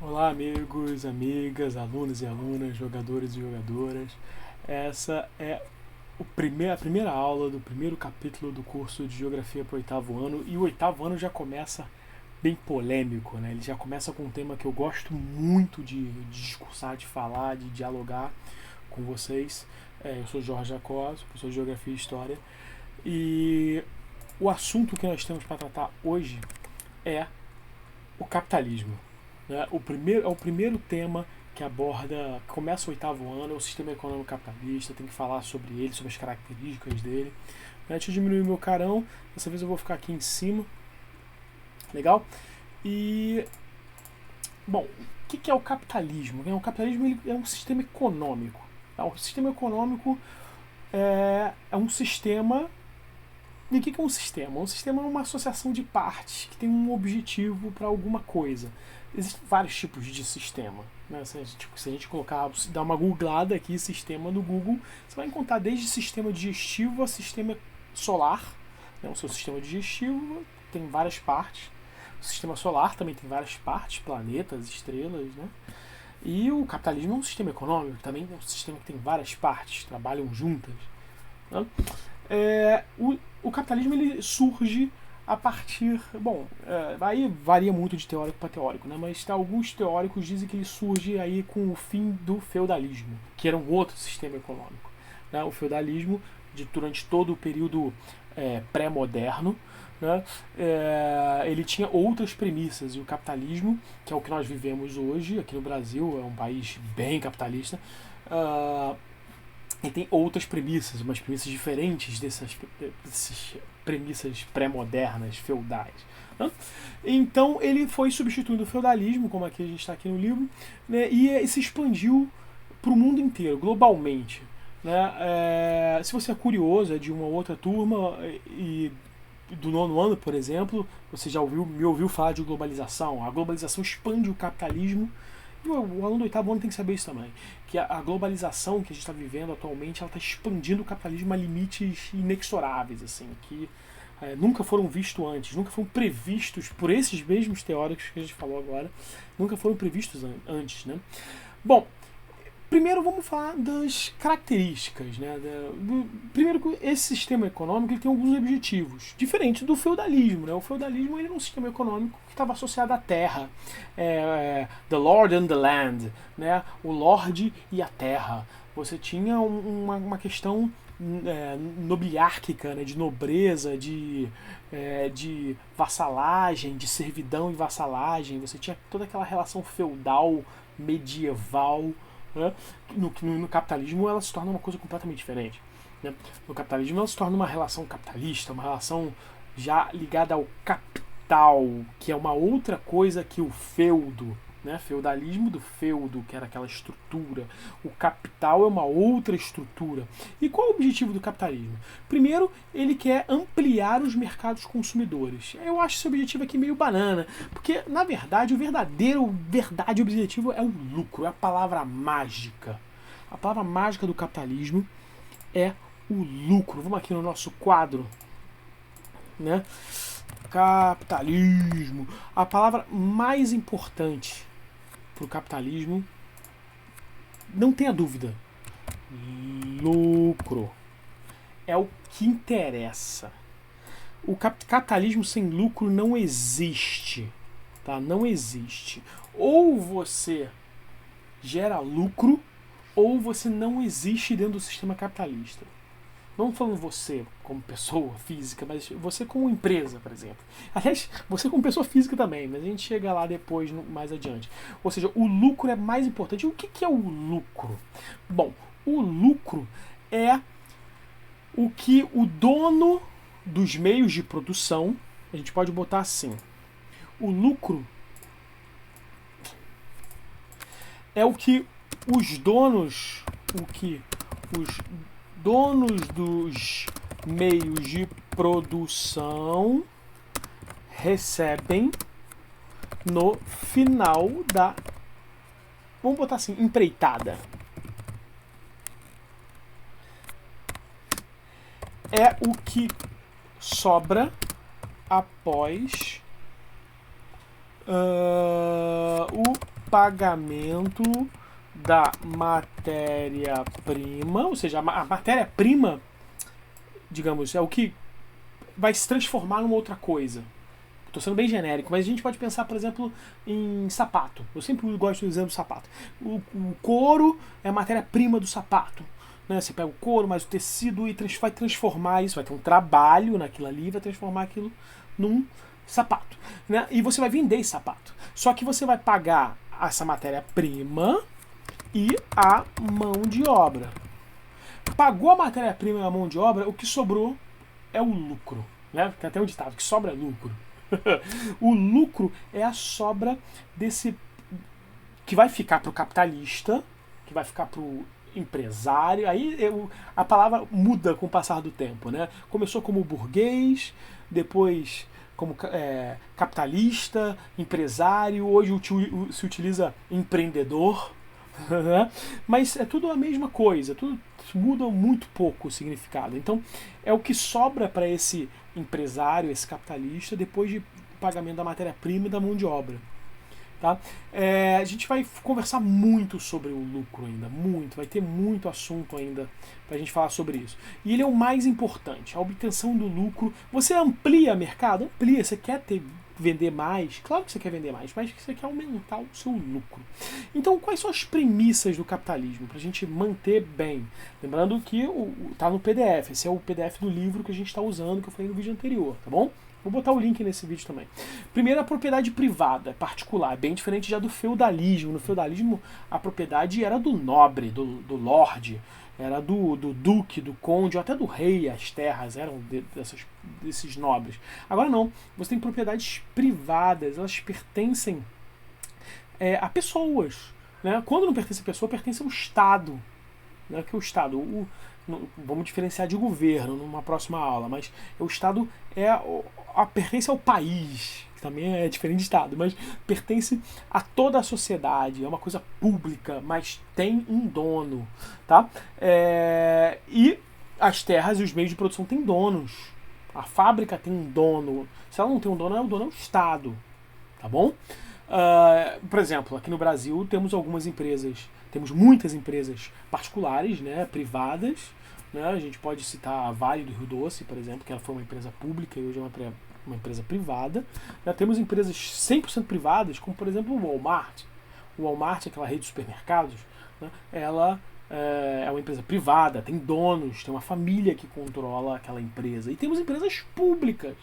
Olá, amigos, amigas, alunos e alunas, jogadores e jogadoras. Essa é a primeira aula do primeiro capítulo do curso de Geografia para o oitavo ano. E o oitavo ano já começa bem polêmico, né? Ele já começa com um tema que eu gosto muito de discursar, de falar, de dialogar com vocês. Eu sou Jorge Jacó, sou professor de Geografia e História. E o assunto que nós temos para tratar hoje é o capitalismo. Né? É o primeiro tema que aborda, que começa o oitavo ano, é o sistema econômico capitalista, tem que falar sobre ele, sobre as características dele. Deixa eu diminuir meu carão, dessa vez eu vou ficar aqui em cima. Legal? E, bom, o que é o capitalismo? O capitalismo ele é um sistema econômico. Tá? O sistema econômico é um sistema. E o que é um sistema? Um sistema é uma associação de partes que tem um objetivo para alguma coisa. Existem vários tipos de sistema. Né? Se a gente colocar, dar uma googlada aqui, sistema no Google, você vai encontrar desde sistema digestivo a sistema solar. Né? O seu sistema digestivo tem várias partes. O sistema solar também tem várias partes, planetas, estrelas. Né? E o capitalismo é um sistema econômico, também é um sistema que tem várias partes, trabalham juntas. Né? O capitalismo ele surge a partir. Bom, aí varia muito de teórico para teórico, né? Mas alguns teóricos dizem que ele surge aí com o fim do feudalismo, que era um outro sistema econômico. Né? O feudalismo, durante todo o período pré-moderno, né? Ele tinha outras premissas, e o capitalismo, que é o que nós vivemos hoje, aqui no Brasil, é um país bem capitalista. Ele tem outras premissas, umas premissas diferentes dessas premissas pré-modernas, feudais. Né? Então ele foi substituindo o feudalismo, como aqui a gente está aqui no livro, né, e se expandiu para o mundo inteiro, globalmente. Né? Se você é curioso, é de uma outra turma e do nono ano, por exemplo, você já me ouviu falar de globalização. A globalização expande o capitalismo. E o aluno do oitavo ano tem que saber isso também. Que a globalização que a gente está vivendo atualmente, ela está expandindo o capitalismo a limites inexoráveis, assim, que nunca foram vistos antes, nunca foram previstos por esses mesmos teóricos que a gente falou agora, nunca foram previstos antes, né? Bom, primeiro vamos falar das características. Né? Primeiro, esse sistema econômico ele tem alguns objetivos, diferente do feudalismo. Né? O feudalismo ele era um sistema econômico que estava associado à terra, the Lord and the Land, né? O Lorde e a terra. Você tinha uma questão nobiliárquica, né? De nobreza, de vassalagem, de servidão e vassalagem. Você tinha toda aquela relação feudal, medieval. Né? No capitalismo ela se torna uma coisa completamente diferente. Né? No capitalismo ela se torna uma relação capitalista, uma relação já ligada ao capital, que é uma outra coisa que o feudo. Né? Feudalismo do feudo, que era aquela estrutura. O capital é uma outra estrutura. E qual é o objetivo do capitalismo? Primeiro, ele quer ampliar os mercados consumidores. Eu acho esse objetivo aqui meio banana, porque, na verdade, o verdade objetivo é o lucro, é a palavra mágica. A palavra mágica do capitalismo é o lucro. Vamos aqui no nosso quadro, né? Capitalismo. A palavra mais importante para o capitalismo, não tenha dúvida, lucro. É o que interessa. O capitalismo sem lucro não existe. Tá? Não existe. Ou você gera lucro, ou você não existe dentro do sistema capitalista. Não falando você como pessoa física, mas você como empresa, por exemplo. Aliás, você como pessoa física também, mas a gente chega lá depois, mais adiante. Ou seja, o lucro é mais importante. O que é o lucro? Bom, o lucro é o que o dono dos meios de produção, a gente pode botar assim, o lucro é o que os donos dos meios de produção recebem no final da, vamos botar assim, empreitada. É o que sobra após o pagamento da matéria-prima, ou seja, a matéria-prima, digamos, é o que vai se transformar numa outra coisa. Estou sendo bem genérico, mas a gente pode pensar, por exemplo, em sapato. Eu sempre gosto do exemplo do sapato. O couro é a matéria-prima do sapato. Né? Você pega o couro, mais o tecido e vai transformar isso, vai ter um trabalho naquilo ali, vai transformar aquilo num sapato. Né? E você vai vender esse sapato. Só que você vai pagar essa matéria-prima e a mão de obra. Pagou a matéria-prima e a mão de obra, o que sobrou é o lucro. Né? Tem até um ditado, que sobra é lucro. O lucro é a sobra desse que vai ficar para o capitalista, que vai ficar para o empresário. Aí a palavra muda com o passar do tempo, né? Começou como burguês, depois como capitalista, empresário, hoje se utiliza empreendedor, né? Mas é tudo a mesma coisa, tudo muda muito pouco o significado. Então é o que sobra para esse empresário, esse capitalista, depois de pagamento da matéria-prima e da mão de obra. Tá? A gente vai conversar muito sobre o lucro ainda, muito, vai ter muito assunto ainda pra gente falar sobre isso. E ele é o mais importante, a obtenção do lucro. Você amplia mercado? Amplia, você quer vender mais? Claro que você quer vender mais, mas você quer aumentar o seu lucro. Então, quais são as premissas do capitalismo pra gente manter bem? Lembrando que tá no PDF, esse é o PDF do livro que a gente está usando, que eu falei no vídeo anterior, tá bom? Vou botar o link nesse vídeo também. Primeiro, a propriedade privada, particular, bem diferente já do feudalismo. No feudalismo, a propriedade era do nobre, do lorde, era do duque, do conde, ou até do rei, as terras eram desses nobres. Agora não, você tem propriedades privadas, elas pertencem a pessoas. Né? Quando não pertence a pessoa, pertence ao Estado. Né? Que o Estado, vamos diferenciar de governo numa próxima aula, mas o Estado pertence ao país, que também é diferente de Estado, mas pertence a toda a sociedade, é uma coisa pública, mas tem um dono. Tá? E as terras e os meios de produção têm donos. A fábrica tem um dono. Se ela não tem um dono, o dono é o Estado. Tá bom? Por exemplo, aqui no Brasil temos muitas empresas particulares, né, privadas. Né? A gente pode citar a Vale do Rio Doce, por exemplo, que ela foi uma empresa pública e hoje é uma empresa privada. Temos empresas 100% privadas, como por exemplo o Walmart. O Walmart, aquela rede de supermercados, né? Ela é uma empresa privada, tem donos, tem uma família que controla aquela empresa. E temos empresas públicas.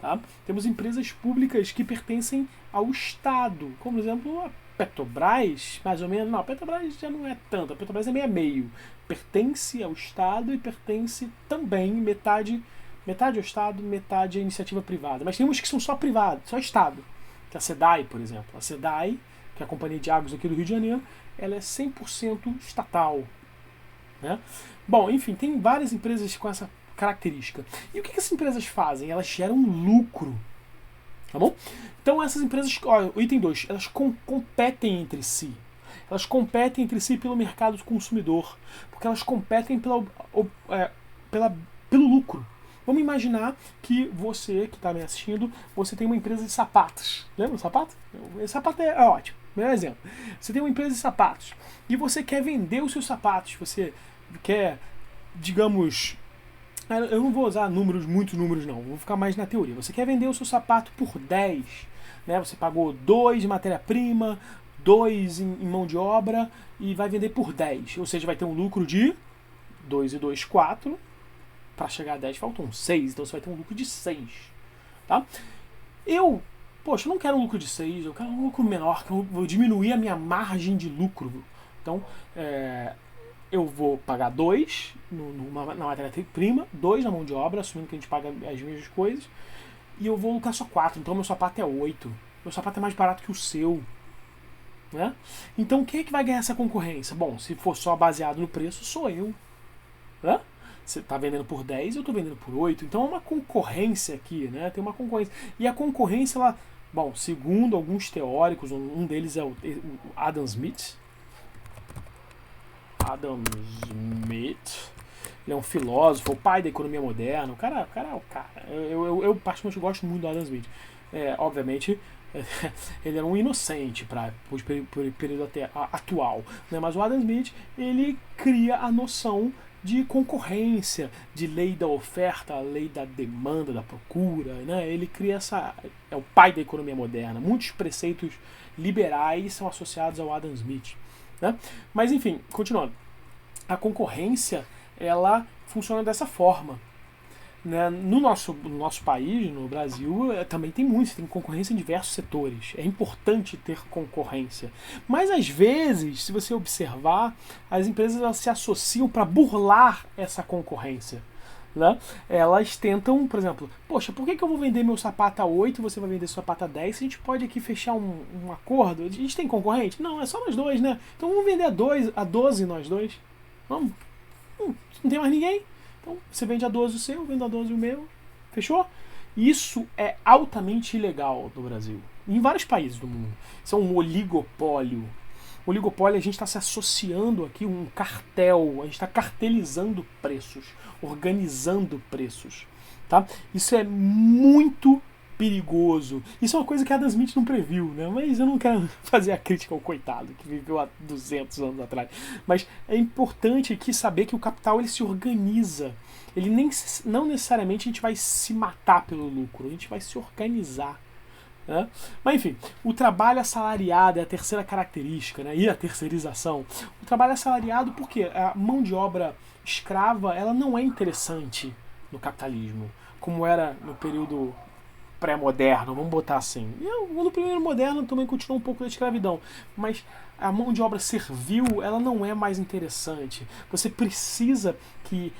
Tá? Temos empresas públicas que pertencem ao Estado, como por exemplo a Petrobras, mais ou menos. Não, a Petrobras já não é tanto, a Petrobras é meio a meio. Pertence ao Estado e pertence também metade ao Estado, metade à iniciativa privada. Mas tem uns que são só privados, só Estado. Que é a SEDAI, por exemplo. A SEDAI, que é a Companhia de Águas aqui do Rio de Janeiro, ela é 100% estatal. Né? Bom, enfim, tem várias empresas com essa característica. E o que essas empresas fazem? Elas geram lucro. Tá bom? Então essas empresas, o item 2, elas competem entre si. Elas competem entre si pelo mercado do consumidor. Porque elas competem pelo lucro. Vamos imaginar que você, que está me assistindo, você tem uma empresa de sapatos. Lembra o sapato? Esse sapato é ótimo. Melhor exemplo. Você tem uma empresa de sapatos. E você quer vender os seus sapatos. Você quer, digamos... Eu não vou usar muitos números não, vou ficar mais na teoria. Você quer vender o seu sapato por 10, né? Você pagou 2 de matéria-prima, 2 em mão de obra e vai vender por 10. Ou seja, vai ter um lucro de 2 e 2, 4. Para chegar a 10 faltam 6, então você vai ter um lucro de 6. Tá? Eu não quero um lucro de 6, eu quero um lucro menor, que eu vou diminuir a minha margem de lucro. Então, eu vou pagar 2 na matéria-prima, 2 na mão de obra, assumindo que a gente paga as mesmas coisas, e eu vou lucrar só 4, então meu sapato é 8. Meu sapato é mais barato que o seu. Né? Então quem é que vai ganhar essa concorrência? Bom, se for só baseado no preço, sou eu. Né? Você está vendendo por 10, eu estou vendendo por 8. Então é uma concorrência aqui, né? Tem uma concorrência. E a concorrência, segundo alguns teóricos, um deles é o Adam Smith. Ele é um filósofo, o pai da economia moderna. O cara é o cara. Eu particularmente gosto muito do Adam Smith. Obviamente, ele era um inocente para o período atual, né? Mas o Adam Smith, ele cria a noção de concorrência, de lei da oferta, lei da demanda, da procura, né? Ele cria é o pai da economia moderna. Muitos preceitos liberais são associados ao Adam Smith, né? Mas enfim, continuando. A concorrência, ela funciona dessa forma, né? No nosso país, no Brasil, também tem concorrência em diversos setores. É importante ter concorrência. Mas, às vezes, se você observar, as empresas elas se associam para burlar essa concorrência. Né? Elas tentam, por exemplo, poxa, por que eu vou vender meu sapato a 8 e você vai vender seu sapato a 10? Se a gente pode aqui fechar um acordo, a gente tem concorrente? Não, é só nós dois, né? Então vamos vender a 12 nós dois. Vamos? Não tem mais ninguém. Então, você vende a 12 o seu, eu vendo a 12 o meu. Fechou? Isso é altamente ilegal no Brasil. Em vários países do mundo. Isso é um oligopólio. Oligopólio, a gente está se associando aqui um cartel. A gente está cartelizando preços. Organizando preços. Tá? Isso é muito perigoso. Isso é uma coisa que Adam Smith não previu, né? Mas eu não quero fazer a crítica ao coitado que viveu há 200 anos atrás. Mas é importante aqui saber que o capital ele se organiza. Ele não necessariamente a gente vai se matar pelo lucro, a gente vai se organizar. Né? Mas enfim, o trabalho assalariado é a terceira característica, né? E a terceirização. O trabalho assalariado porque a mão de obra escrava ela não é interessante no capitalismo, como era no período pré-moderno, vamos botar assim. E no primeiro moderno também continua um pouco da escravidão, mas a mão de obra servil, ela não é mais interessante. Você precisa que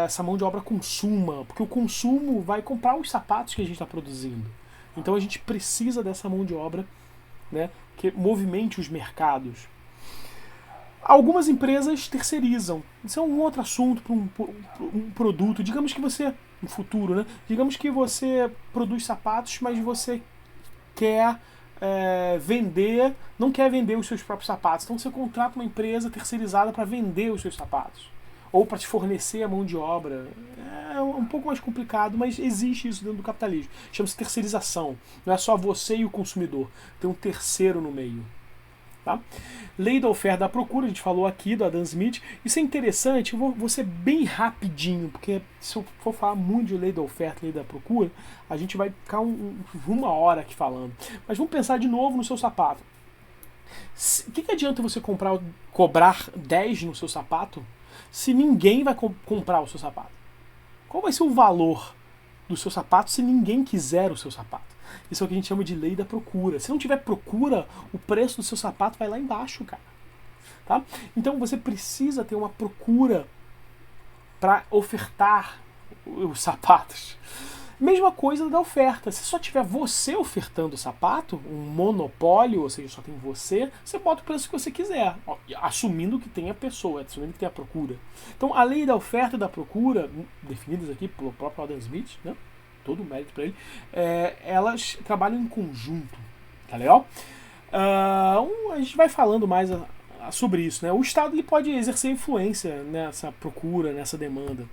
essa mão de obra consuma, porque o consumo vai comprar os sapatos que a gente está produzindo. Então a gente precisa dessa mão de obra, né, que movimente os mercados. Algumas empresas terceirizam. Isso é um outro assunto para um produto. Digamos que você no futuro, né? Digamos que você produz sapatos, mas você quer vender, não quer vender os seus próprios sapatos. Então você contrata uma empresa terceirizada para vender os seus sapatos. Ou para te fornecer a mão de obra. É um pouco mais complicado, mas existe isso dentro do capitalismo. Chama-se terceirização. Não é só você e o consumidor. Tem um terceiro no meio. Tá? Lei da oferta e da procura, a gente falou aqui do Adam Smith. Isso é interessante, eu vou ser bem rapidinho, porque se eu for falar muito de lei da oferta e lei da procura, a gente vai ficar uma hora aqui falando. Mas vamos pensar de novo no seu sapato. O que adianta você cobrar 10 no seu sapato se ninguém vai comprar o seu sapato? Qual vai ser o valor do seu sapato se ninguém quiser o seu sapato? Isso é o que a gente chama de lei da procura. Se não tiver procura, o preço do seu sapato vai lá embaixo, cara. Tá? Então você precisa ter uma procura para ofertar os sapatos. Mesma coisa da oferta. Se só tiver você ofertando o sapato, um monopólio, ou seja, só tem você bota o preço que você quiser, assumindo que tem a pessoa, assumindo que tem a procura. Então a lei da oferta e da procura, definidas aqui pelo próprio Adam Smith, né? Todo o mérito para ele, elas trabalham em conjunto, tá legal? A gente vai falando mais sobre isso, né? O Estado ele pode exercer influência nessa procura, nessa demanda,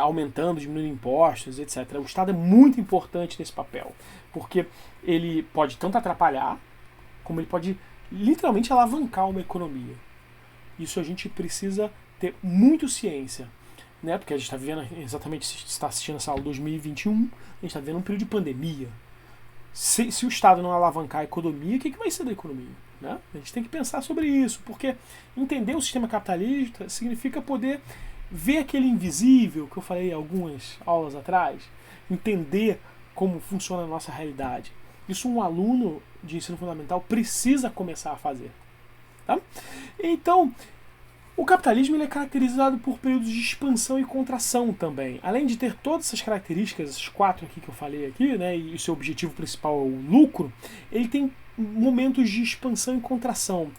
aumentando, diminuindo impostos, etc. O Estado é muito importante nesse papel, porque ele pode tanto atrapalhar, como ele pode literalmente alavancar uma economia. Isso a gente precisa ter muito ciência. Né? Porque a gente está vivendo exatamente, se está assistindo essa aula 2021, a gente está vivendo um período de pandemia. Se o Estado não alavancar a economia, o que vai ser da economia? Né? A gente tem que pensar sobre isso, porque entender o sistema capitalista significa poder ver aquele invisível que eu falei algumas aulas atrás, entender como funciona a nossa realidade. Isso um aluno de ensino fundamental precisa começar a fazer. Tá? Então, o capitalismo ele é caracterizado por períodos de expansão e contração também. Além de ter todas essas características, esses 4 aqui que eu falei aqui, né, e o seu objetivo principal é o lucro, ele tem momentos de expansão e contração.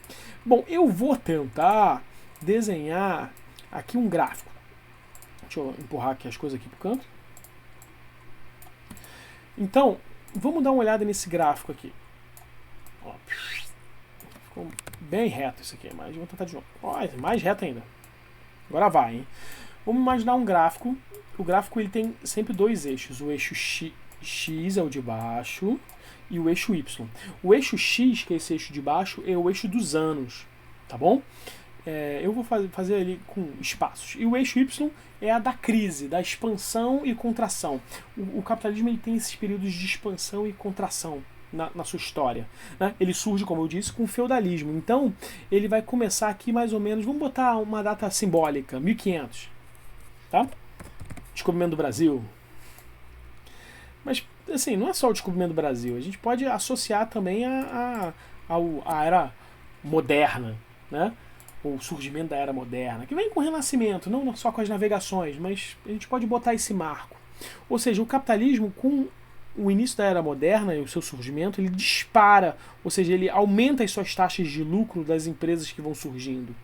Bom, eu vou tentar desenhar aqui um gráfico. Deixa eu empurrar aqui as coisas aqui pro canto. Então, vamos dar uma olhada nesse gráfico aqui. Ó, ficou bem reto isso aqui, mas vamos tentar de novo. Ó, mais reto ainda. Agora vai, hein? Vamos imaginar um gráfico. O gráfico ele tem sempre 2 eixos. O eixo X é o de baixo e o eixo Y. O eixo X, que é esse eixo de baixo, é o eixo dos anos, tá bom? Eu vou fazer ali com espaços. E o eixo Y é a da crise, da expansão e contração. O capitalismo ele tem esses períodos de expansão e contração na sua história, né? Ele surge, como eu disse, com o feudalismo. Então, ele vai começar aqui mais ou menos, vamos botar uma data simbólica, 1500, tá? Descobrimento do Brasil. Mas, assim, não é só o descobrimento do Brasil. A gente pode associar também a era moderna, né? O surgimento da era moderna, que vem com o Renascimento, não só com as navegações, mas a gente pode botar esse marco. Ou seja, o capitalismo, com o início da era moderna e o seu surgimento, ele dispara, ou seja, ele aumenta as suas taxas de lucro das empresas que vão surgindo.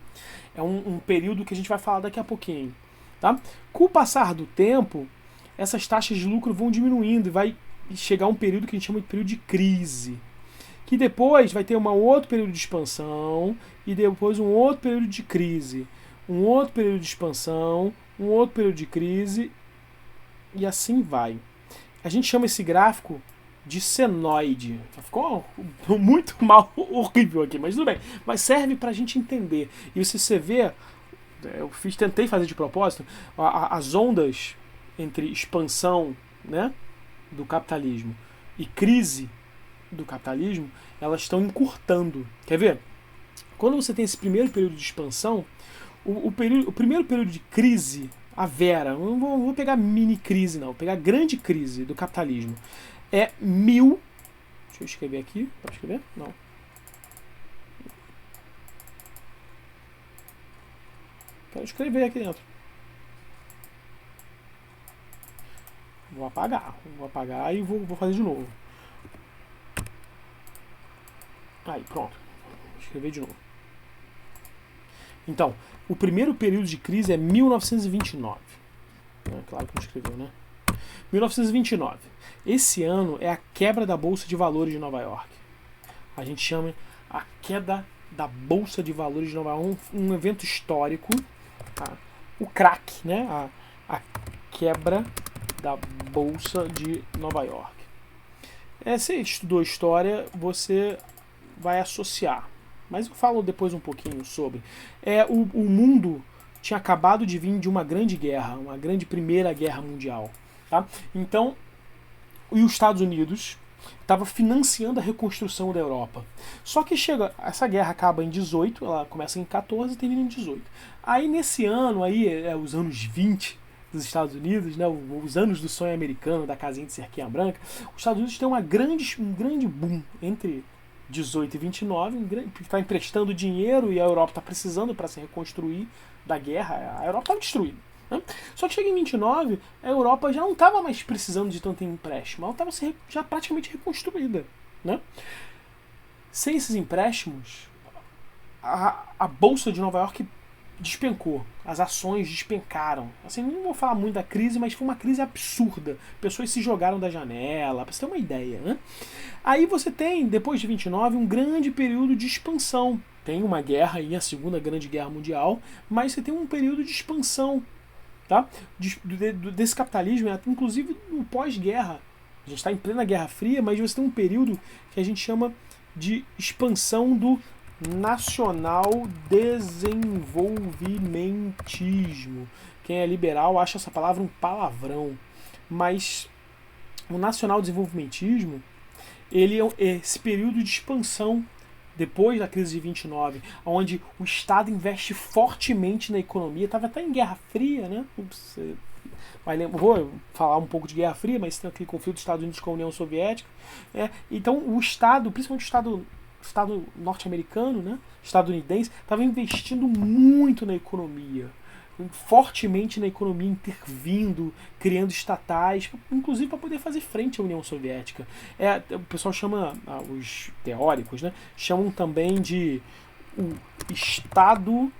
É um período que a gente vai falar daqui a pouquinho. Tá? Com o passar do tempo, essas taxas de lucro vão diminuindo e vai chegar um período que a gente chama de período de crise. Que depois vai ter um outro período de expansão e depois um outro período de crise. Um outro período de expansão, um outro período de crise e assim vai. A gente chama esse gráfico de senoide. Ficou muito mal, horrível aqui, mas tudo bem. Mas serve para a gente entender. E se você vê, tentei fazer de propósito, as ondas entre expansão, né, do capitalismo e crise do capitalismo, elas estão encurtando. Quer ver? Quando você tem esse primeiro período de expansão, o primeiro período de crise, a vera, não vou pegar mini crise não, vou pegar grande crise do capitalismo, é 1000, deixa eu escrever aqui, pode escrever? Não. Quero escrever aqui dentro. Vou apagar e vou fazer de novo. Aí, pronto. Vou escrever de novo. Então, o primeiro período de crise é 1929. Claro que não escreveu, né? 1929. Esse ano é a quebra da Bolsa de Valores de Nova York. A gente chama a queda da Bolsa de Valores de Nova York, um evento histórico. Tá? O crack, né? A quebra da Bolsa de Nova York. Se estudou história, você vai associar. Mas eu falo depois um pouquinho sobre. O mundo tinha acabado de vir de uma grande guerra, uma grande Primeira Guerra Mundial. Tá? Então, e os Estados Unidos estava financiando a reconstrução da Europa. Só que essa guerra acaba em 18, ela começa em 14 e termina em 18. Aí nesse ano, os anos 20 dos Estados Unidos, né, os anos do sonho americano, da casinha de cerquinha branca, os Estados Unidos têm um grande boom entre 18 e 29, que está emprestando dinheiro e a Europa está precisando para se reconstruir da guerra. A Europa estava destruída. Né? Só que chega em 29, a Europa já não estava mais precisando de tanto empréstimo, ela estava já praticamente reconstruída. Né? Sem esses empréstimos, a Bolsa de Nova York despencou, as ações despencaram. Assim, não vou falar muito da crise, mas foi uma crise absurda. Pessoas se jogaram da janela, para você ter uma ideia. Né? Aí você tem, depois de 29, um grande período de expansão. Tem uma guerra aí, a Segunda Grande Guerra Mundial, mas você tem um período de expansão, tá? Desse capitalismo, inclusive no pós-guerra. A gente está em plena Guerra Fria, mas você tem um período que a gente chama de expansão do nacional desenvolvimentismo. Quem é liberal acha essa palavra um palavrão, mas o nacional desenvolvimentismo, ele é esse período de expansão depois da crise de 29, onde o Estado investe fortemente na economia. Estava até em Guerra Fria, né? Vou falar um pouco de Guerra Fria, mas tem aquele conflito dos Estados Unidos com a União Soviética. Então o Estado, principalmente o Estado norte-americano, né, estadunidense, estava investindo muito na economia, fortemente na economia, intervindo, criando estatais, inclusive para poder fazer frente à União Soviética. O pessoal chama, os teóricos, né, chamam também de o Estado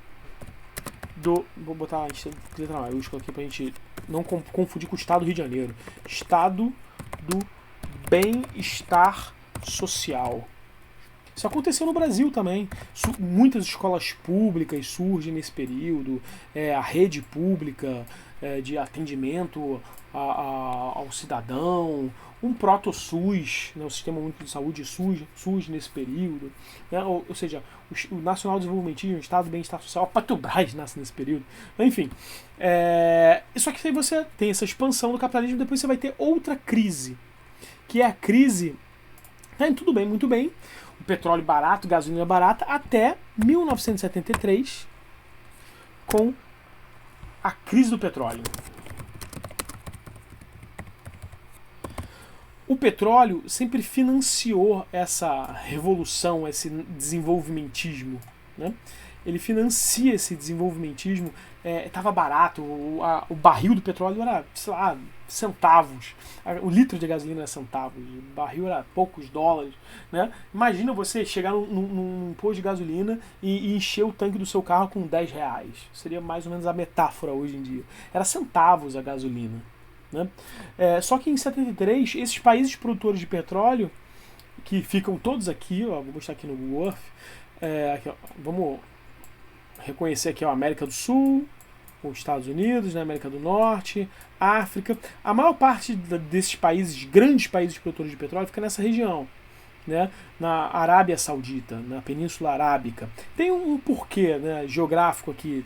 do... Vou botar a letra maiúscula aqui para a gente não confundir com o Estado do Rio de Janeiro. Estado do bem-estar social. Isso aconteceu no Brasil também. Muitas escolas públicas surgem nesse período, a rede pública de atendimento ao cidadão, um proto-SUS, né, o Sistema Único de Saúde surge nesse período, né, ou seja, o Nacional Desenvolvimentismo, o Estado do Bem-Estar Social, a Petrobras nasce nesse período, enfim. Só que aí você tem essa expansão do capitalismo, depois você vai ter outra crise, que é a crise, tudo bem, muito bem, o petróleo barato, gasolina barata, até 1973, com a crise do petróleo. O petróleo sempre financiou essa revolução, esse desenvolvimentismo, né? Ele financia esse desenvolvimentismo. Estava barato, o barril do petróleo era, sei lá, centavos. O litro de gasolina era centavos, o barril era poucos dólares, né? Imagina você chegar num posto de gasolina e encher o tanque do seu carro com 10 reais. Seria mais ou menos a metáfora hoje em dia. Era centavos a gasolina. Né? Só que em 73, esses países produtores de petróleo, que ficam todos aqui, ó, vou mostrar aqui no Google Earth, aqui, ó, vamos reconhecer aqui a América do Sul, os Estados Unidos, né, América do Norte, África. A maior parte desses países, grandes países produtores de petróleo, fica nessa região. Né, na Arábia Saudita, na Península Arábica. Tem um porquê, né, geográfico aqui.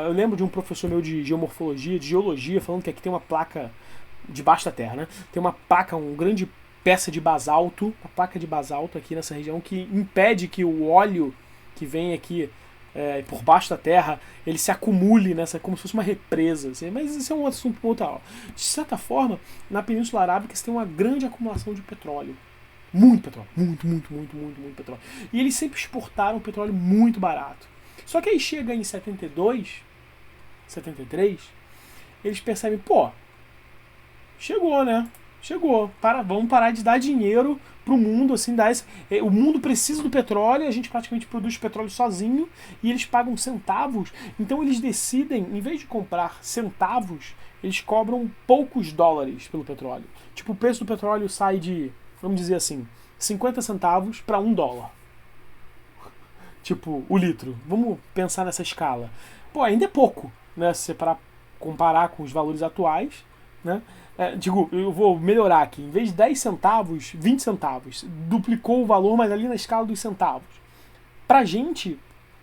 Eu lembro de um professor meu de geomorfologia, de geologia, falando que aqui tem uma placa debaixo da terra, né? Tem uma placa, uma grande peça de basalto, uma placa de basalto aqui nessa região que impede que o óleo que vem aqui por baixo da terra, ele se acumule nessa, como se fosse uma represa. Assim. Mas isso é um assunto para outra aula. De certa forma, na Península Arábica você tem uma grande acumulação de petróleo. Muito petróleo. Muito petróleo. E eles sempre exportaram petróleo muito barato. Só que aí chega em 72, 73, eles percebem, chegou, né? Chegou. Vamos parar de dar dinheiro pro mundo, assim, o mundo precisa do petróleo, a gente praticamente produz petróleo sozinho e eles pagam centavos. Então eles decidem, em vez de comprar centavos, eles cobram poucos dólares pelo petróleo. Tipo, o preço do petróleo sai de, vamos dizer assim, 50 centavos para $1. Tipo, o litro. Vamos pensar nessa escala. Ainda é pouco, né? Se você comparar com os valores atuais, né? Eu vou melhorar aqui. Em vez de 10 centavos, 20 centavos. Duplicou o valor, mas ali na escala dos centavos. Pra gente,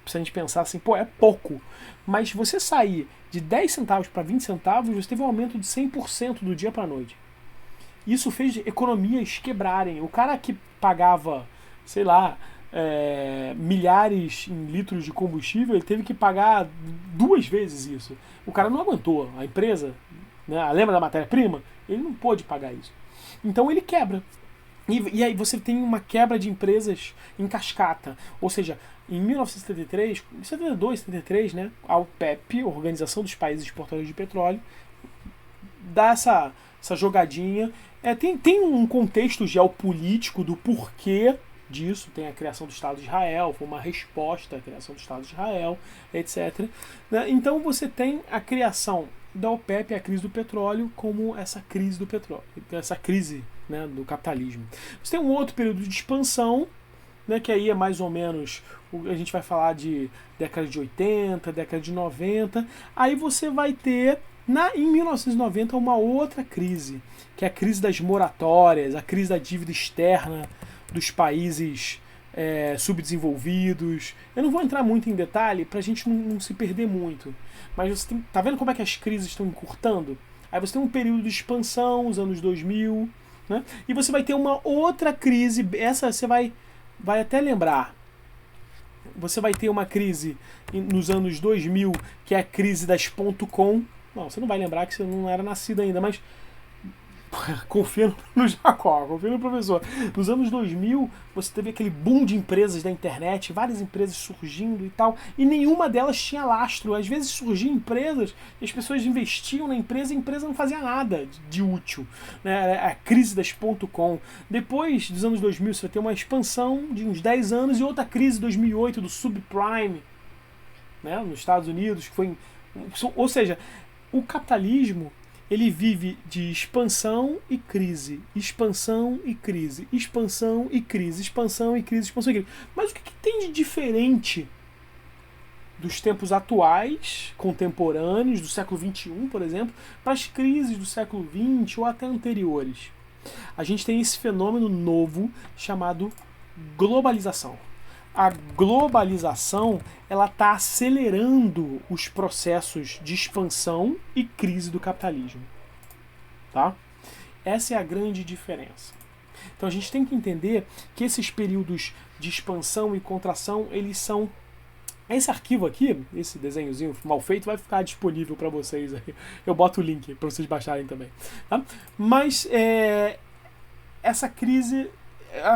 se a gente pensar assim, é pouco. Mas se você sair de 10 centavos para 20 centavos, você teve um aumento de 100% do dia para a noite. Isso fez economias quebrarem. O cara que pagava, sei lá, milhares em litros de combustível, ele teve que pagar 2 vezes isso. O cara não aguentou. A empresa, né, lembra da matéria-prima? Ele não pôde pagar isso. Então ele quebra. E aí você tem uma quebra de empresas em cascata. Ou seja, em 1973, 72, 73, né, a OPEP, Organização dos Países Exportadores de Petróleo, dá essa jogadinha. Tem um contexto geopolítico do porquê disso, tem a criação do Estado de Israel, foi uma resposta à criação do Estado de Israel, etc. Então você tem a criação da OPEP, a crise do petróleo, como essa crise do petróleo, essa crise, né, do capitalismo. Você tem um outro período de expansão, né, que aí é mais ou menos, a gente vai falar de década de 80, década de 90, aí você vai ter em 1990 uma outra crise, que é a crise das moratórias, a crise da dívida externa dos países subdesenvolvidos. Eu não vou entrar muito em detalhe para a gente não se perder muito, mas você tá vendo como é que as crises estão encurtando? Aí você tem um período de expansão, os anos 2000, né? E você vai ter uma outra crise, essa você vai até lembrar. Você vai ter uma crise nos anos 2000, que é a crise das .com. Não, você não vai lembrar que você não era nascido ainda, mas confia no Jacó, confia no professor. Nos anos 2000, você teve aquele boom de empresas da internet, várias empresas surgindo e tal, e nenhuma delas tinha lastro. Às vezes surgiam empresas e as pessoas investiam na empresa e a empresa não fazia nada de útil. Né? A crise das .com. Depois dos anos 2000, você vai ter uma expansão de uns 10 anos e outra crise em 2008 do subprime, né? Nos Estados Unidos, que foi... Ou seja, o capitalismo, ele vive de expansão e crise, expansão e crise, expansão e crise, expansão e crise, expansão e crise. Mas o que tem de diferente dos tempos atuais, contemporâneos, do século XXI, por exemplo, para as crises do século XX ou até anteriores? A gente tem esse fenômeno novo chamado globalização. A globalização, ela está acelerando os processos de expansão e crise do capitalismo. Tá? Essa é a grande diferença. Então a gente tem que entender que esses períodos de expansão e contração, eles são... Esse arquivo aqui, esse desenhozinho mal feito, vai ficar disponível para vocês. Eu boto o link para vocês baixarem também. Tá? Mas essa crise...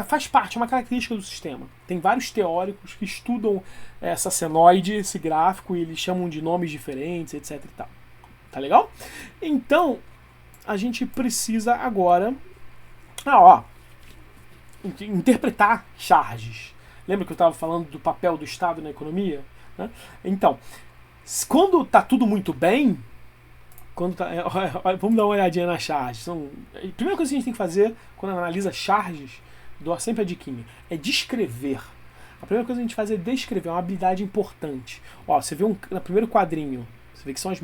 faz parte, é uma característica do sistema. Tem vários teóricos que estudam essa senoide, esse gráfico, e eles chamam de nomes diferentes, etc e tal. Tá legal? Então, a gente precisa agora interpretar charges. Lembra que eu estava falando do papel do Estado na economia? Né? Então, quando está tudo muito bem, vamos dar uma olhadinha nas charges. A primeira coisa que a gente tem que fazer quando analisa charges, dou sempre a diquinha, é descrever. A primeira coisa que a gente faz é descrever, é uma habilidade importante. Ó, você vê no primeiro quadrinho, você vê que são a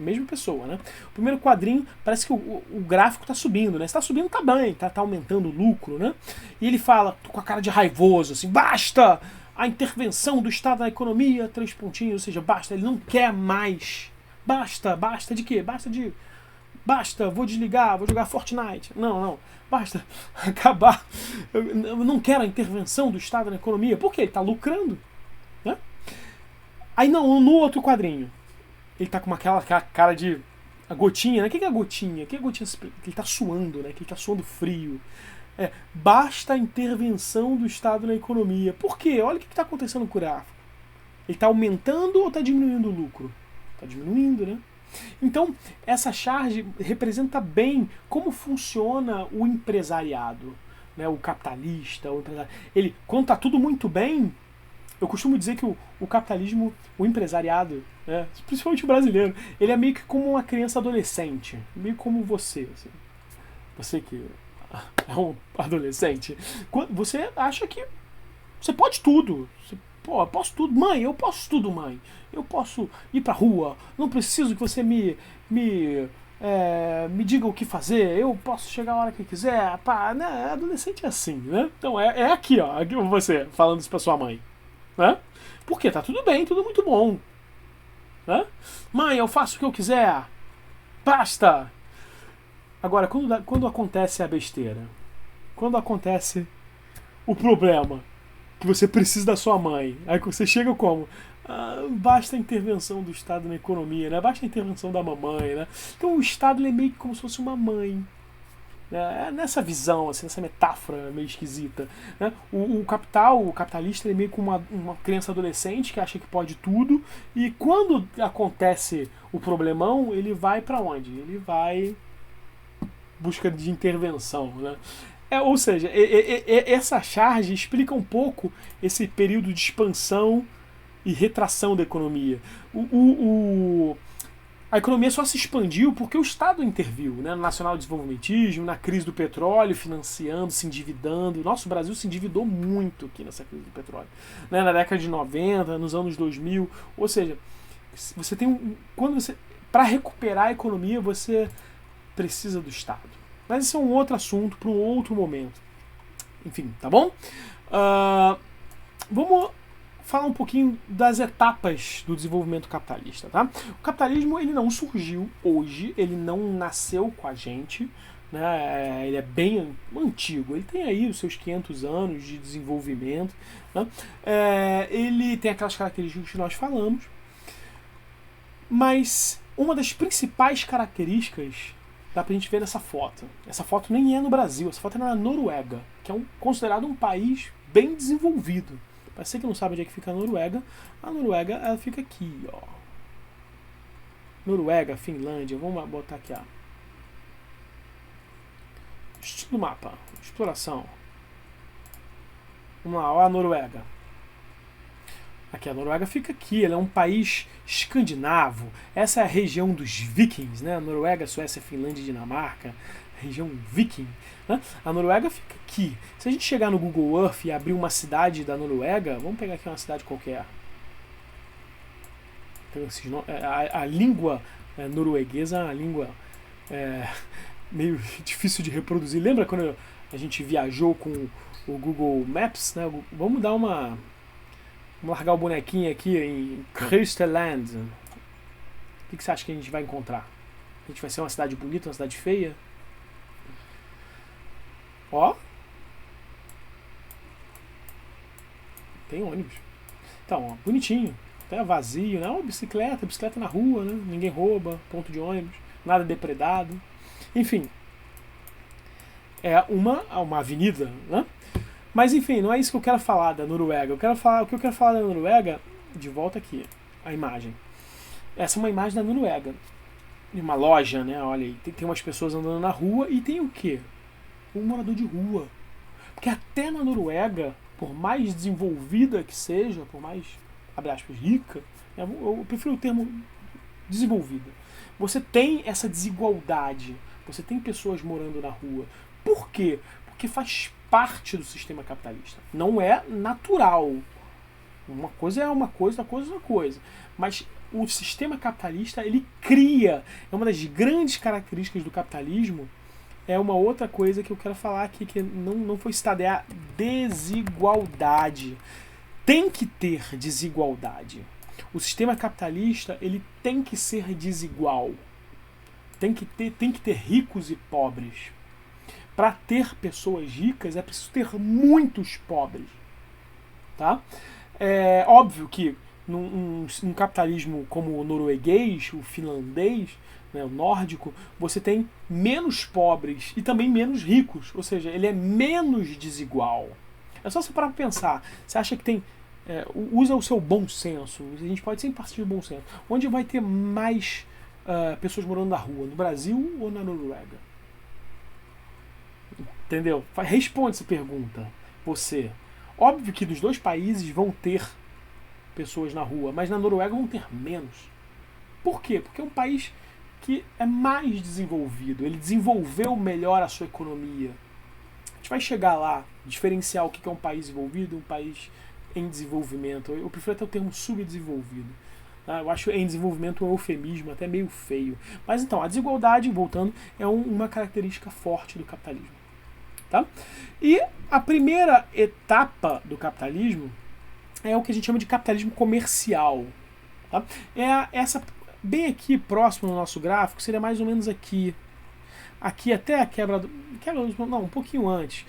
mesma pessoa, né? O primeiro quadrinho, parece que o gráfico está subindo, né? Se está subindo, tá bem, tá aumentando o lucro, né? E ele fala com a cara de raivoso, assim, basta a intervenção do Estado na economia, 3 pontinhos, ou seja, basta, ele não quer mais. Basta de quê? Basta, vou desligar, vou jogar Fortnite. Não, basta acabar. Eu não quero a intervenção do Estado na economia. Por quê? Ele está lucrando. Né? Aí no outro quadrinho, ele está com aquela cara de... A gotinha, né? O que é a gotinha? O que é a gotinha? Que ele está suando, né? Que ele está suando frio. Basta a intervenção do Estado na economia. Por quê? Olha o que está acontecendo com o gráfico. Ele está aumentando ou está diminuindo o lucro? Está diminuindo, né? Então, essa charge representa bem como funciona o empresariado, né? O capitalista, o empresário. Ele, quando está tudo muito bem, eu costumo dizer que o capitalismo, o empresariado, né? Principalmente o brasileiro, ele é meio que como uma criança adolescente, meio como você. Assim. Você que é um adolescente, você acha que você pode tudo. Pô, eu posso tudo. Mãe, eu posso tudo, mãe. Eu posso ir pra rua. Não preciso que você me diga o que fazer. Eu posso chegar a hora que quiser. Pá, né? Adolescente é assim, né? Então é aqui, ó. Aqui você falando isso pra sua mãe. Né? Porque tá tudo bem, tudo muito bom. Né? Mãe, eu faço o que eu quiser. Basta! Agora, quando acontece a besteira, quando acontece o problema, que você precisa da sua mãe, aí você chega como? Basta a intervenção do Estado na economia, né? Basta a intervenção da mamãe, né? Então o Estado é meio que como se fosse uma mãe. Né? Nessa visão, assim, nessa metáfora meio esquisita. Né? O capitalista, ele é meio como uma criança adolescente que acha que pode tudo, e quando acontece o problemão, ele vai para onde? Ele vai busca de intervenção, né? Ou seja, essa charge explica um pouco esse período de expansão e retração da economia. A economia só se expandiu porque o Estado interviu, né? No nacional desenvolvimentismo, na crise do petróleo, financiando, se endividando. Nosso Brasil se endividou muito aqui nessa crise do petróleo. Né? Na década de 90, nos anos 2000. Ou seja, você tem para recuperar a economia, você precisa do Estado. Mas isso é um outro assunto para um outro momento. Enfim, tá bom? Vamos falar um pouquinho das etapas do desenvolvimento capitalista, tá? O capitalismo, ele não surgiu hoje, ele não nasceu com a gente, né? Ele é bem antigo, ele tem aí os seus 500 anos de desenvolvimento, né? Ele tem aquelas características que nós falamos, mas uma das principais características dá pra gente ver nessa foto. Essa foto nem é no Brasil, essa foto é na Noruega, que é considerado um país bem desenvolvido. Para você que não sabe onde é que fica a Noruega ela fica aqui, ó. Noruega, Finlândia, vamos botar aqui, ó. Estilo mapa, exploração. Vamos lá, ó a Noruega. Aqui, a Noruega fica aqui, ela é um país escandinavo. Essa é a região dos vikings, né? Noruega, Suécia, Finlândia e Dinamarca, região viking. Né? A Noruega fica aqui. Se a gente chegar no Google Earth e abrir uma cidade da Noruega, vamos pegar aqui uma cidade qualquer. A língua norueguesa é uma língua meio difícil de reproduzir. Lembra quando a gente viajou com o Google Maps? Né? Vamos dar uma... Vamos largar o bonequinho aqui em Christeland. O que você acha que a gente vai encontrar? A gente vai ser uma cidade bonita, uma cidade feia? Ó. Tem ônibus. Então, ó, bonitinho. Até vazio, né? Uma bicicleta na rua, né? Ninguém rouba, ponto de ônibus, nada depredado. Enfim. É uma avenida, né? Mas enfim, não é isso que eu quero falar da Noruega. O que eu quero falar da Noruega, de volta aqui, a imagem. Essa é uma imagem da Noruega. De uma loja, né? Olha aí, tem umas pessoas andando na rua e tem o quê? Um morador de rua. Porque até na Noruega, por mais desenvolvida que seja, por mais, abre aspas, rica, eu prefiro o termo desenvolvida. Você tem essa desigualdade. Você tem pessoas morando na rua. Por quê? Porque faz parte do sistema capitalista. Não é natural. Uma coisa é uma coisa, outra coisa é outra coisa. Mas o sistema capitalista, ele cria. É uma das grandes características do capitalismo. É uma outra coisa que eu quero falar aqui, que não foi citada, é a desigualdade. Tem que ter desigualdade. O sistema capitalista, ele tem que ser desigual. Tem que ter ricos e pobres. Para ter pessoas ricas, é preciso ter muitos pobres. Tá? É óbvio que num capitalismo como o norueguês, o finlandês, né, o nórdico, você tem menos pobres e também menos ricos. Ou seja, ele é menos desigual. É só você parar para pensar. Você acha que tem... usa o seu bom senso. A gente pode sempre partir do bom senso. Onde vai ter mais pessoas morando na rua? No Brasil ou na Noruega? Entendeu? Responde essa pergunta. Você. Óbvio que dos dois países vão ter pessoas na rua, mas na Noruega vão ter menos. Por quê? Porque é um país que é mais desenvolvido. Ele desenvolveu melhor a sua economia. A gente vai chegar lá, diferenciar o que é um país desenvolvido e um país em desenvolvimento. Eu prefiro até o termo subdesenvolvido. Eu acho em desenvolvimento um eufemismo até meio feio. Mas então, a desigualdade, voltando, é uma característica forte do capitalismo. Tá? E a primeira etapa do capitalismo é o que a gente chama de capitalismo comercial. Tá? Essa bem aqui, próximo no nosso gráfico, seria mais ou menos aqui. Aqui até a quebra não, um pouquinho antes.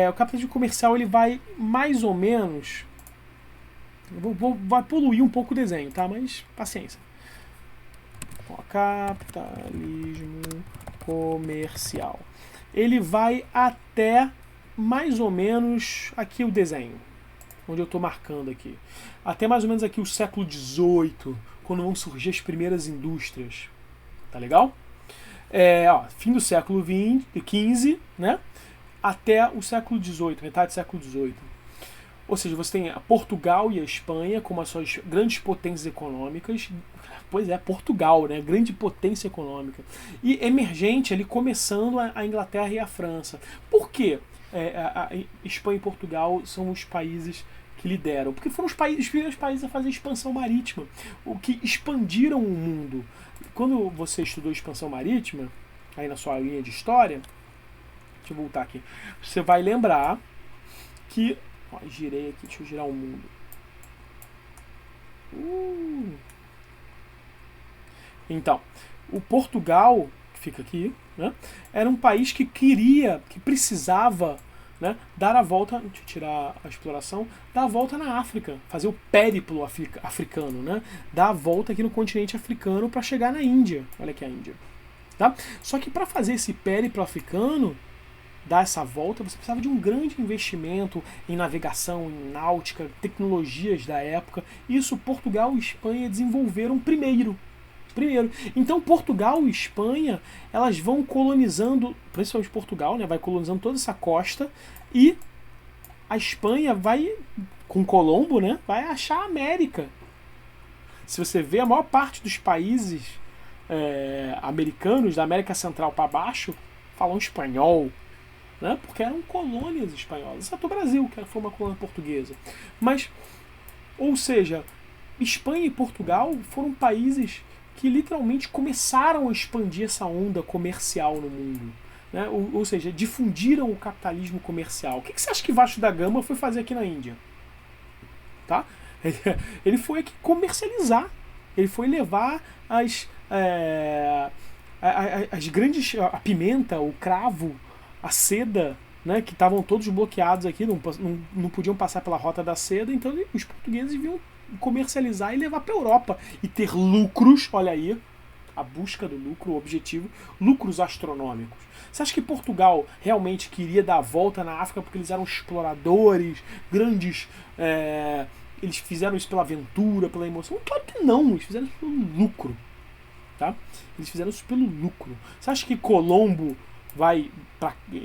O capitalismo comercial ele vai mais ou menos... Vai poluir um pouco o desenho, tá? Mas paciência. Capitalismo comercial. Ele vai até mais ou menos aqui o desenho, onde eu estou marcando aqui. Até mais ou menos aqui o século XVIII, quando vão surgir as primeiras indústrias. Tá legal? Fim do século XV, né? Até o século XVIII, metade do século XVIII. Ou seja, você tem a Portugal e a Espanha como as suas grandes potências econômicas. Pois é, Portugal, né? Grande potência econômica. E emergente ali, começando a Inglaterra e a França. Por quê? A Espanha e Portugal são os países que lideram. Porque foram os primeiros países a fazer expansão marítima. O que expandiram o mundo. Quando você estudou expansão marítima, aí na sua linha de história, deixa eu voltar aqui, você vai lembrar que... girei aqui, deixa eu girar o mundo. Então, o Portugal, que fica aqui, né, era um país que precisava, né, dar a volta, deixa eu tirar a exploração, dar a volta na África, fazer o périplo africano, né, dar a volta aqui no continente africano para chegar na Índia. Olha aqui a Índia. Tá? Só que para fazer esse périplo africano, dar essa volta, você precisava de um grande investimento em navegação, em náutica, tecnologias da época. Isso Portugal e Espanha desenvolveram primeiro. Então Portugal e Espanha, elas vão colonizando, principalmente Portugal, né, vai colonizando toda essa costa, e a Espanha vai, com Colombo, né, vai achar a América. Se você vê, a maior parte dos países americanos, da América Central para baixo, falam espanhol, né, porque eram colônias espanholas, exceto o Brasil, que foi uma colônia portuguesa. Mas, ou seja, Espanha e Portugal foram países que literalmente começaram a expandir essa onda comercial no mundo. Né? Ou seja, difundiram o capitalismo comercial. O que você acha que Vasco da Gama foi fazer aqui na Índia? Tá? Ele foi aqui comercializar. Ele foi levar as grandes... a pimenta, o cravo, a seda, né, que estavam todos bloqueados aqui, não podiam passar pela rota da seda, então os portugueses vinham comercializar e levar para a Europa e ter lucros, olha aí, a busca do lucro, o objetivo, lucros astronômicos. Você acha que Portugal realmente queria dar a volta na África porque eles eram exploradores, grandes... eles fizeram isso pela aventura, pela emoção? Claro que não, eles fizeram isso pelo lucro. Tá? Eles fizeram isso pelo lucro. Você acha que Colombo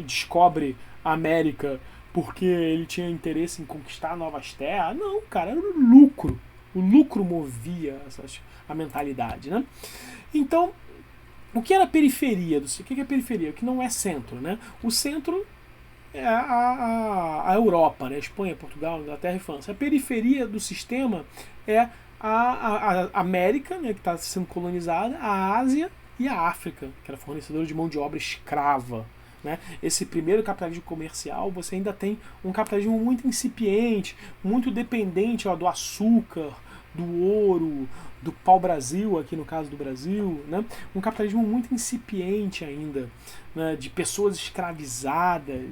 descobre a América porque ele tinha interesse em conquistar novas terras? Não, cara, era o lucro. O lucro movia a mentalidade, né? Então, o que era a periferia? O que é a periferia? O que não é centro, né? O centro é a Europa, né? Espanha, Portugal, Inglaterra e França. A periferia do sistema é a América, né, que está sendo colonizada, a Ásia e a África, que era fornecedora de mão de obra escrava. Né? Esse primeiro capitalismo comercial, você ainda tem um capitalismo muito incipiente, muito dependente do açúcar, do ouro, do pau-brasil, aqui no caso do Brasil, né? Um capitalismo muito incipiente ainda, né? De pessoas escravizadas,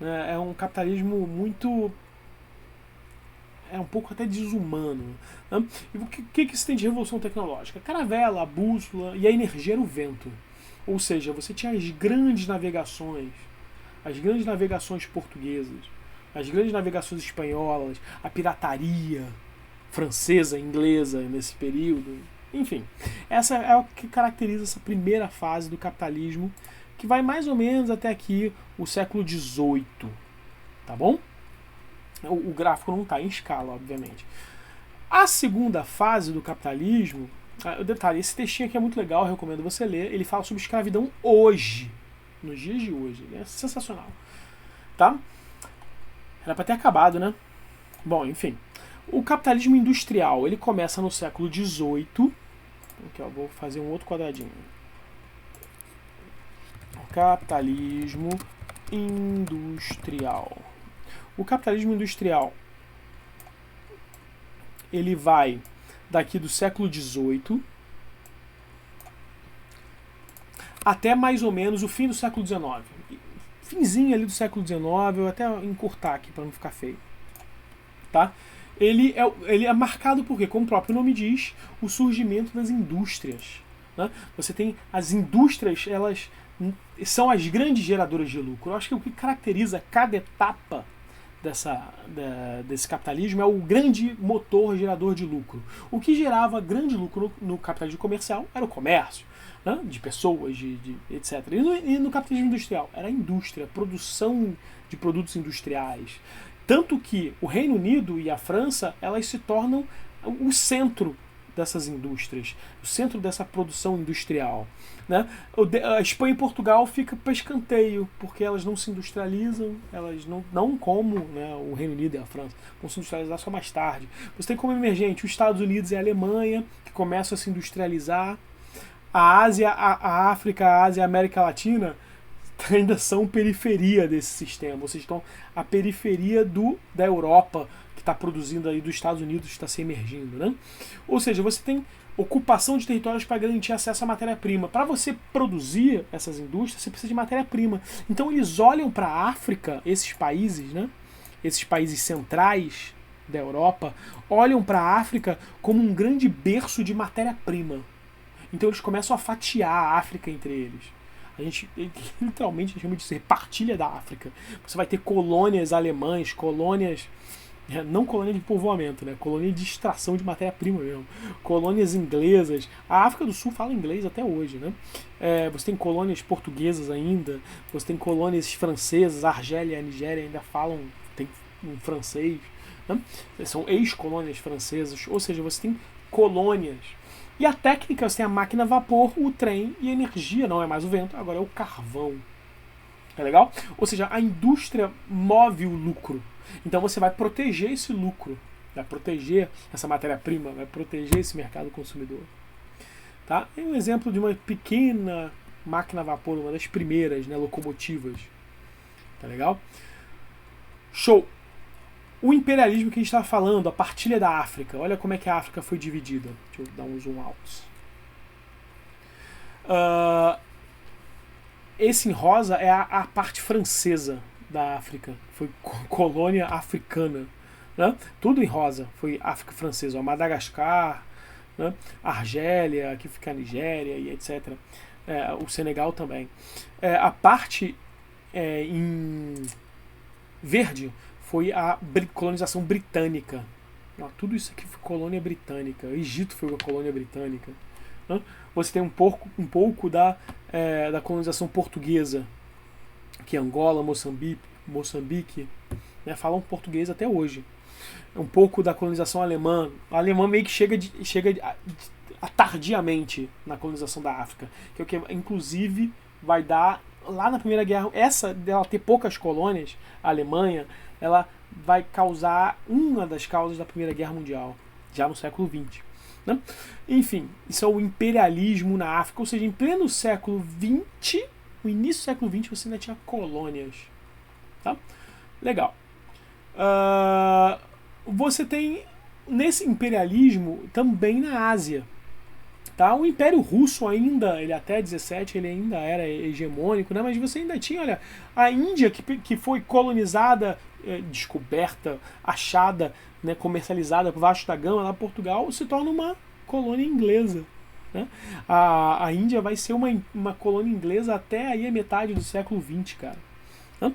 né? É um capitalismo muito... é um pouco até desumano. Né? E o que se tem de revolução tecnológica? A caravela, a bússola e a energia era o vento. Ou seja, você tinha as grandes navegações portuguesas, as grandes navegações espanholas, a pirataria francesa, inglesa nesse período. Enfim, essa é o que caracteriza essa primeira fase do capitalismo, que vai mais ou menos até aqui o século XVIII. Tá bom? O gráfico não está em escala, obviamente. A segunda fase do capitalismo... detalhe, esse textinho aqui é muito legal, eu recomendo você ler. Ele fala sobre escravidão hoje, nos dias de hoje. Ele é sensacional. Tá? Era para ter acabado, né? Bom, enfim. O capitalismo industrial, ele começa no século XVIII. Aqui, ó, vou fazer um outro quadradinho. O capitalismo industrial. O capitalismo industrial, ele vai daqui do século XVIII até mais ou menos o fim do século XIX. Finzinho ali do século XIX, eu até encurtar aqui para não ficar feio. Tá? Ele é marcado por quê? Como o próprio nome diz, o surgimento das indústrias. Né? Você tem as indústrias, elas são as grandes geradoras de lucro. Eu acho que o que caracteriza cada etapa desse capitalismo é o grande motor gerador de lucro. O que gerava grande lucro no capitalismo comercial era o comércio, né, de pessoas, etc. E no capitalismo industrial era a indústria, a produção de produtos industriais. Tanto que o Reino Unido e a França, elas se tornam o centro dessas indústrias, o centro dessa produção industrial. Né? A Espanha e Portugal ficam para escanteio, porque elas não se industrializam, elas não como, né, o Reino Unido e a França, vão se industrializar só mais tarde. Você tem como emergente os Estados Unidos e a Alemanha, que começam a se industrializar. A Ásia, a África, a Ásia e a América Latina ainda são periferia desse sistema, ou seja, estão a periferia da Europa, que está produzindo aí, dos Estados Unidos, está se emergindo. Né? Ou seja, você tem ocupação de territórios para garantir acesso à matéria-prima. Para você produzir essas indústrias, você precisa de matéria-prima. Então eles olham para a África, esses países, né? Esses países centrais da Europa, olham para a África como um grande berço de matéria-prima. Então eles começam a fatiar a África entre eles. A gente literalmente chama de repartilha da África. Você vai ter colônias alemãs, colônias... não colônia de povoamento, né? Colônia de extração de matéria-prima mesmo. Colônias inglesas. A África do Sul fala inglês até hoje, né? Você tem colônias portuguesas ainda. Você tem colônias francesas. A Argélia e a Nigéria ainda falam... Tem um francês, né? São ex-colônias francesas, ou seja, você tem colônias. E a técnica, você tem a máquina a vapor, o trem e a energia, não é mais o vento, agora é o carvão. É legal? Ou seja, a indústria move o lucro. Então você vai proteger esse lucro, vai proteger essa matéria-prima, vai proteger esse mercado consumidor. Tá? É um exemplo de uma pequena máquina a vapor, uma das primeiras, né, locomotivas. Tá legal? Show! O imperialismo que a gente estava falando, a partilha da África. Olha como é que a África foi dividida. Deixa eu dar um zoom out. Esse em rosa é a parte francesa da África. Foi colônia africana. Né? Tudo em rosa. Foi África francesa. Madagascar, né? Argélia, aqui fica a Nigéria e etc. O Senegal também. A parte em verde foi a colonização britânica. Tudo isso aqui foi colônia britânica. O Egito foi uma colônia britânica. Né? Você tem um pouco da colonização portuguesa, que é Angola, Moçambique, né? Falam português até hoje. Um pouco da colonização alemã. A alemã meio que chega tardiamente na colonização da África, que é o que inclusive vai dar lá na Primeira Guerra. Essa dela ter poucas colônias, a Alemanha, ela vai causar uma das causas da Primeira Guerra Mundial, já no século XX. Né? Enfim, isso é o imperialismo na África, ou seja, em pleno século XX, no início do século XX, você ainda tinha colônias. Tá? Legal. Você tem, nesse imperialismo, também na Ásia. Tá? O Império Russo ainda, ele até 17, ele ainda era hegemônico, né? Mas você ainda tinha, olha, a Índia que foi colonizada, descoberta, achada, né, comercializada por baixo da gama, lá Portugal, se torna uma colônia inglesa. Né? A Índia vai ser uma colônia inglesa até aí a metade do século XX, cara. Né?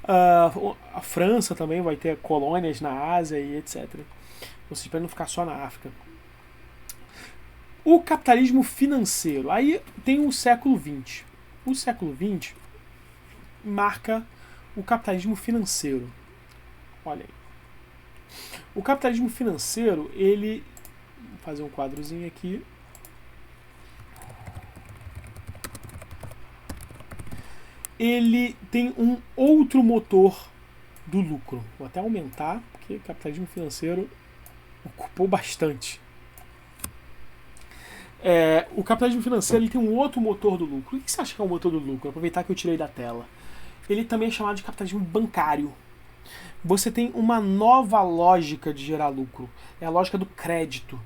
A França também vai ter colônias na Ásia e etc. Ou seja, para não ficar só na África. O capitalismo financeiro. Aí tem o século XX. O século XX marca o capitalismo financeiro. Olha aí. O capitalismo financeiro, ele... Vou fazer um quadrozinho aqui. Ele tem um outro motor do lucro. Vou até aumentar, porque o capitalismo financeiro ocupou bastante. O capitalismo financeiro ele tem um outro motor do lucro. O que você acha que é o motor do lucro? Aproveitar que eu tirei da tela. Ele também é chamado de capitalismo bancário. Você tem uma nova lógica de gerar lucro. É a lógica do crédito.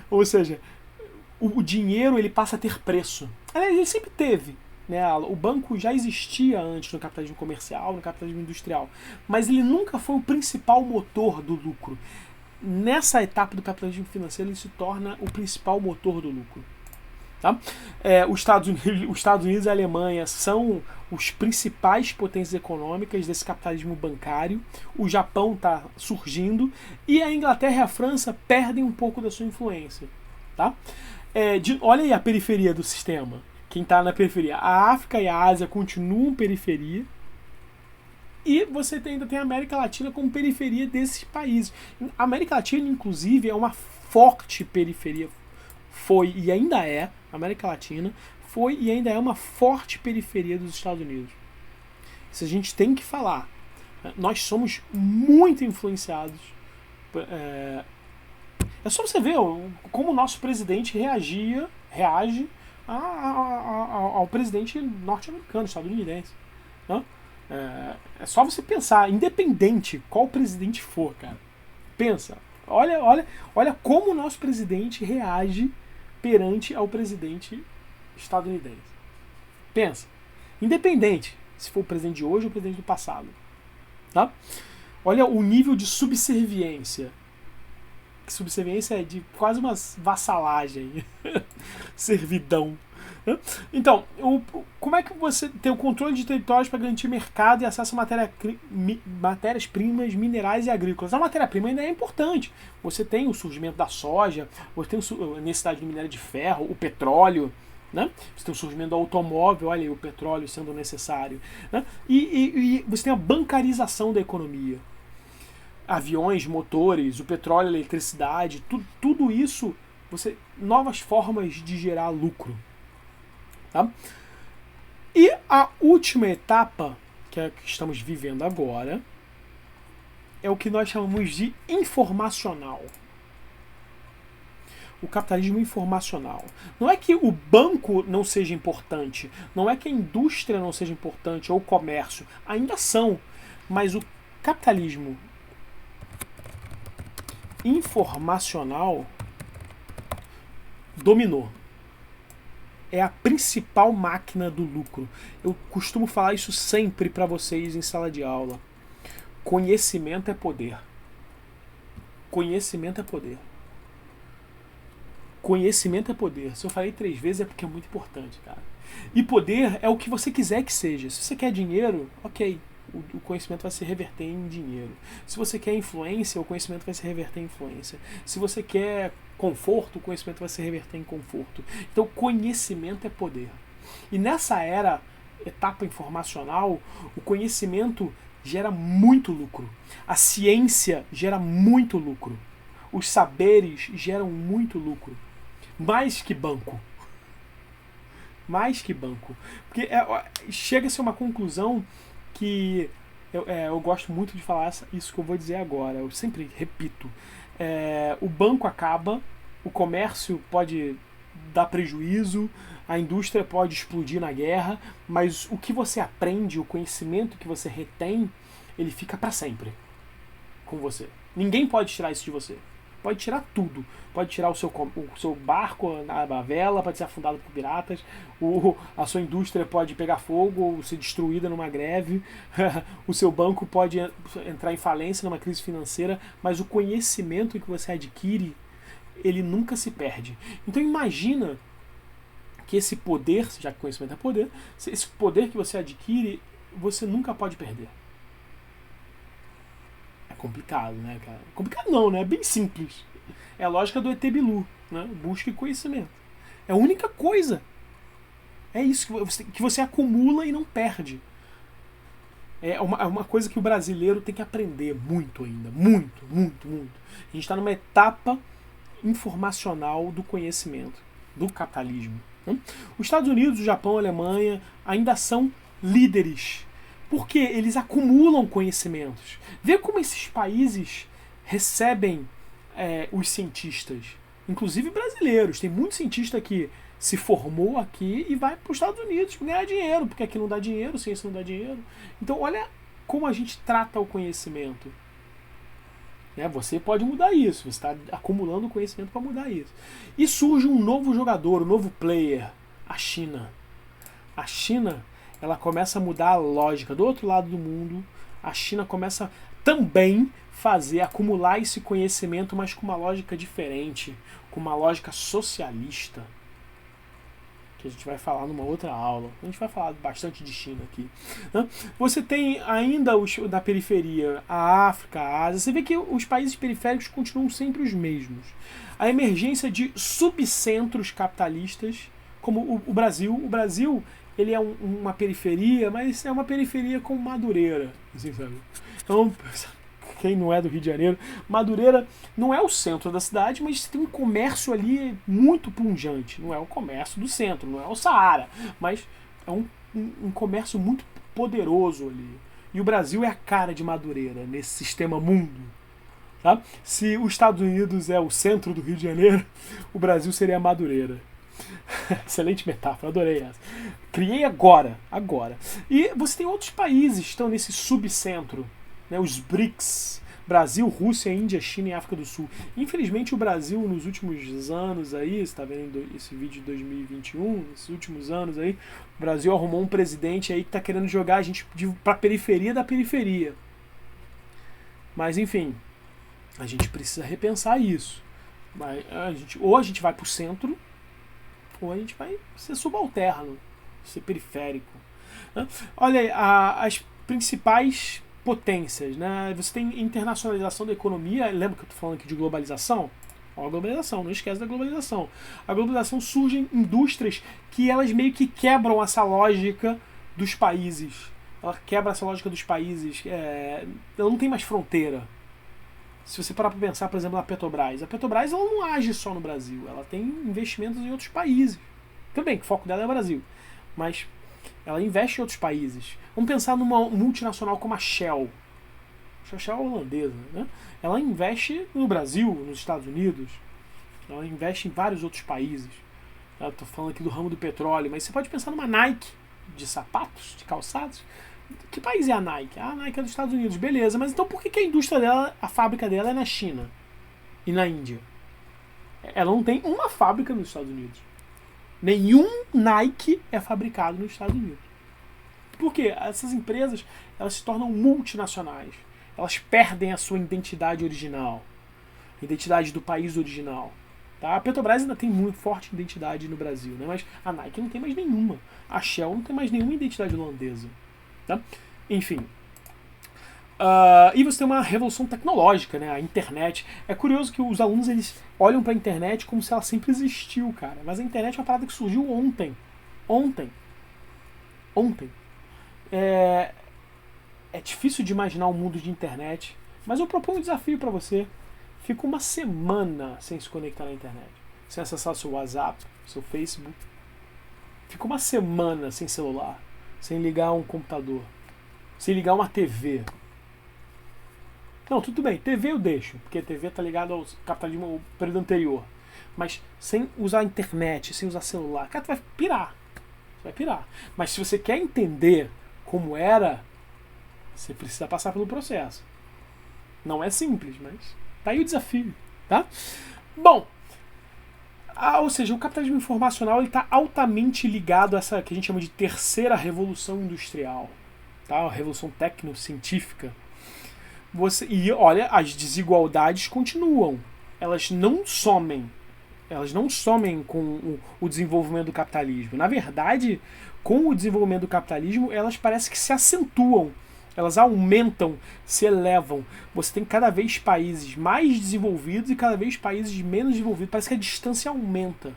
Ou seja, o dinheiro ele passa a ter preço. Ele sempre teve. Né? O banco já existia antes no capitalismo comercial, no capitalismo industrial. Mas ele nunca foi o principal motor do lucro. Nessa etapa do capitalismo financeiro, ele se torna o principal motor do lucro. Tá? Os Estados Unidos e a Alemanha são os principais potências econômicas desse capitalismo bancário. O Japão está surgindo e a Inglaterra e a França perdem um pouco da sua influência. Tá? Olha aí a periferia do sistema. Quem está na periferia? A África e a Ásia continuam periferia. E você ainda tem a América Latina como periferia desses países. A América Latina, inclusive, é uma forte periferia. Foi e ainda é, a América Latina foi e ainda é uma forte periferia dos Estados Unidos. Isso a gente tem que falar. Nós somos muito influenciados. É só você ver como o nosso presidente reage ao presidente norte-americano, estadunidense. Né? É só você pensar, independente qual presidente for, cara. Pensa, olha como o nosso presidente reage perante ao presidente estadunidense. Pensa, independente se for o presidente de hoje ou o presidente do passado. Tá? Olha o nível de subserviência. Subserviência é de quase uma vassalagem, servidão. Então, como é que você tem o controle de territórios para garantir mercado e acesso a matérias-primas, minerais e agrícolas? A matéria-prima ainda é importante. Você tem o surgimento da soja, você tem a necessidade de minério de ferro, o petróleo, Né? Você tem o surgimento do automóvel, olha aí, o petróleo sendo necessário. Né? E você tem a bancarização da economia. Aviões, motores, o petróleo, a eletricidade, tudo isso, novas formas de gerar lucro. Tá? E a última etapa, que é a que estamos vivendo agora, é o que nós chamamos de informacional. O capitalismo informacional. Não é que o banco não seja importante, não é que a indústria não seja importante, ou o comércio, ainda são, mas o capitalismo informacional dominou. É a principal máquina do lucro. Eu costumo falar isso sempre para vocês em sala de aula. Conhecimento é poder. Conhecimento é poder. Conhecimento é poder. Se eu falei 3 vezes é porque é muito importante, cara. E poder é o que você quiser que seja. Se você quer dinheiro, ok. O conhecimento vai se reverter em dinheiro. Se você quer influência, o conhecimento vai se reverter em influência. Se você quer conforto, o conhecimento vai se reverter em conforto. Então, conhecimento é poder. E nessa etapa informacional, o conhecimento gera muito lucro. A ciência gera muito lucro. Os saberes geram muito lucro. Mais que banco. Mais que banco. Porque chega-se a uma conclusão que eu gosto muito de falar isso que eu vou dizer agora. Eu sempre repito. O banco acaba, o comércio pode dar prejuízo, a indústria pode explodir na guerra, mas o que você aprende, o conhecimento que você retém, ele fica para sempre com você. Ninguém pode tirar isso de você. Pode tirar tudo. Pode tirar o seu barco, a vela, pode ser afundado por piratas, a sua indústria pode pegar fogo ou ser destruída numa greve, o seu banco pode entrar em falência numa crise financeira, mas o conhecimento que você adquire, ele nunca se perde. Então imagina que esse poder, já que conhecimento é poder, esse poder que você adquire, você nunca pode perder. Complicado, né, cara? Complicado não, né? É bem simples. É a lógica do ET Bilu, né? Busque conhecimento. É a única coisa. É isso que você acumula e não perde. É uma coisa que o brasileiro tem que aprender muito ainda. Muito, muito, muito. A gente está numa etapa informacional do conhecimento, do capitalismo. Né? Os Estados Unidos, o Japão, a Alemanha ainda são líderes. Porque eles acumulam conhecimentos. Vê como esses países recebem os cientistas, inclusive brasileiros. Tem muito cientista que se formou aqui e vai para os Estados Unidos para ganhar dinheiro, porque aqui não dá dinheiro, ciência não dá dinheiro. Então olha como a gente trata o conhecimento. Você pode mudar isso, você está acumulando conhecimento para mudar isso. E surge um novo jogador, um novo player, a China. A China, ela começa a mudar a lógica. Do outro lado do mundo, a China começa também acumular esse conhecimento, mas com uma lógica diferente, com uma lógica socialista, que a gente vai falar numa outra aula. A gente vai falar bastante de China aqui. Você tem ainda da periferia, a África, a Ásia. Você vê que os países periféricos continuam sempre os mesmos. A emergência de subcentros capitalistas, como o Brasil. O Brasil, ele é uma periferia, mas é uma periferia com Madureira, assim, sabe? Então, quem não é do Rio de Janeiro, Madureira não é o centro da cidade, mas tem um comércio ali muito pungente. Não é o comércio do centro, não é o Saara, mas é um comércio muito poderoso ali. E o Brasil é a cara de Madureira nesse sistema mundo. Tá? Se os Estados Unidos é o centro do Rio de Janeiro, o Brasil seria a Madureira. Excelente metáfora, adorei essa. Criei agora. E você tem outros países que estão nesse subcentro, né, os BRICS, Brasil, Rússia, Índia, China e África do Sul. Infelizmente o Brasil nos últimos anos aí, você está vendo esse vídeo de 2021, nesses últimos anos aí, o Brasil arrumou um presidente aí que está querendo jogar a gente para a periferia da periferia. Mas enfim, a gente precisa repensar isso. Ou a gente vai para o centro, ou a gente vai ser subalterno, ser periférico. Olha aí, as principais potências, né? Você tem internacionalização da economia, lembra que eu estou falando aqui de globalização? Ó, a globalização, não esquece da globalização. A globalização surge em indústrias que elas meio que quebram essa lógica dos países. Ela quebra essa lógica dos países. Ela não tem mais fronteira. Se você parar para pensar, por exemplo, na Petrobras. A Petrobras ela não age só no Brasil. Ela tem investimentos em outros países. Também, que o foco dela é o Brasil. Mas ela investe em outros países. Vamos pensar numa multinacional como a Shell. A Shell é holandesa, né? Ela investe no Brasil, nos Estados Unidos. Ela investe em vários outros países. Estou falando aqui do ramo do petróleo, mas você pode pensar numa Nike de sapatos, de calçados. Que país é a Nike? A Nike é dos Estados Unidos, beleza. Mas então por que a indústria dela, a fábrica dela é na China e na Índia? Ela não tem uma fábrica nos Estados Unidos. Nenhum Nike é fabricado nos Estados Unidos. Por quê? Essas empresas elas se tornam multinacionais. Elas perdem a sua identidade original. A identidade do país original. Tá? A Petrobras ainda tem muito forte identidade no Brasil, né? Mas a Nike não tem mais nenhuma. A Shell não tem mais nenhuma identidade holandesa. Tá? Enfim. E você tem uma revolução tecnológica, né? A internet. É curioso que os alunos eles olham para a internet como se ela sempre existiu, cara. Mas a internet é uma parada que surgiu ontem. Ontem. É difícil de imaginar um mundo de internet. Mas eu proponho um desafio para você. Fica uma semana sem se conectar na internet. Sem acessar seu WhatsApp, seu Facebook. Fica uma semana sem celular. Sem ligar um computador. Sem ligar uma TV. Não, tudo bem, TV eu deixo, porque a TV está ligada ao capitalismo ao período anterior. Mas sem usar a internet, sem usar celular, cara, tu vai pirar. Você vai pirar. Mas se você quer entender como era, você precisa passar pelo processo. Não é simples, mas tá aí o desafio, tá? Bom, ou seja, o capitalismo informacional está altamente ligado a essa que a gente chama de terceira revolução industrial, tá? A revolução tecnocientífica. E olha, as desigualdades continuam. Elas não somem. Elas não somem com o desenvolvimento do capitalismo. Na verdade, com o desenvolvimento do capitalismo, elas parecem que se acentuam. Elas aumentam, se elevam. Você tem cada vez países mais desenvolvidos e cada vez países menos desenvolvidos. Parece que a distância aumenta.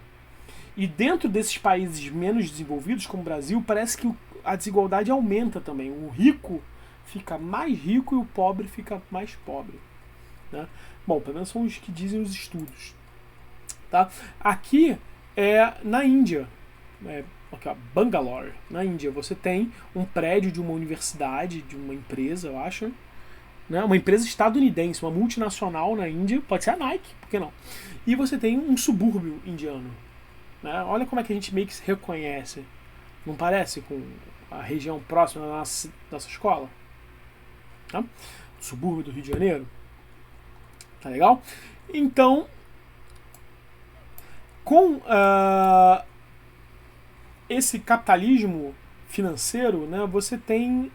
E dentro desses países menos desenvolvidos, como o Brasil, parece que a desigualdade aumenta também. O rico fica mais rico e o pobre fica mais pobre. Né? Bom, pelo menos são os que dizem os estudos. Tá? Aqui é na Índia. Aqui, ó, Bangalore, na Índia. Você tem um prédio de uma universidade, de uma empresa, eu acho. Né? Uma empresa estadunidense, uma multinacional na Índia. Pode ser a Nike, por que não? E você tem um subúrbio indiano. Né? Olha como é que a gente meio que se reconhece. Não parece com a região próxima da nossa escola? Tá? Subúrbio do Rio de Janeiro. Tá legal? Então, com esse capitalismo financeiro, né, você tem,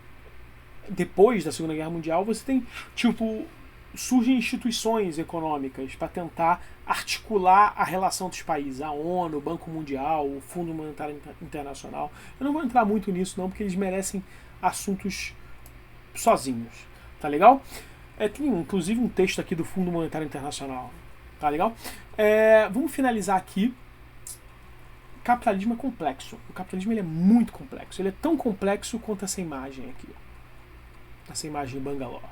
depois da Segunda Guerra Mundial, você tem, surgem instituições econômicas para tentar articular a relação dos países. A ONU, o Banco Mundial, o Fundo Monetário Internacional. Eu não vou entrar muito nisso não, porque eles merecem assuntos sozinhos, tá legal? Tem inclusive um texto aqui do Fundo Monetário Internacional, tá legal? Vamos finalizar aqui. O capitalismo é complexo. O capitalismo ele é muito complexo. Ele é tão complexo quanto essa imagem aqui. Essa imagem de Bangalore.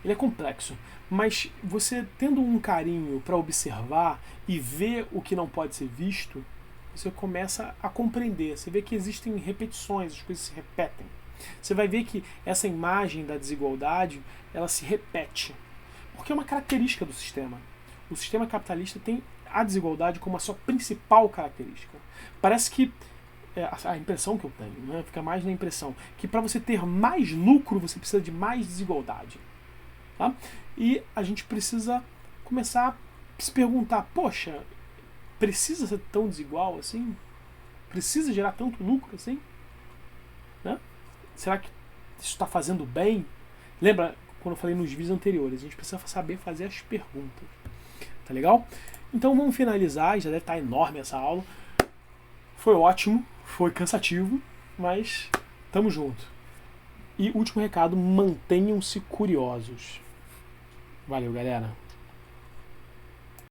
Ele é complexo, mas você tendo um carinho para observar e ver o que não pode ser visto, você começa a compreender. Você vê que existem repetições, as coisas se repetem. Você vai ver que essa imagem da desigualdade, ela se repete. Porque é uma característica do sistema. O sistema capitalista tem a desigualdade como a sua principal característica. Parece que, a impressão que eu tenho, né, fica mais na impressão, que para você ter mais lucro, você precisa de mais desigualdade. Tá? E a gente precisa começar a se perguntar, poxa, precisa ser tão desigual assim? Precisa gerar tanto lucro assim? Né? Será que isso está fazendo bem? Lembra quando eu falei nos vídeos anteriores? A gente precisa saber fazer as perguntas. Tá legal? Então vamos finalizar. Já deve estar enorme essa aula. Foi ótimo, foi cansativo, mas tamo junto. E último recado, mantenham-se curiosos. Valeu, galera.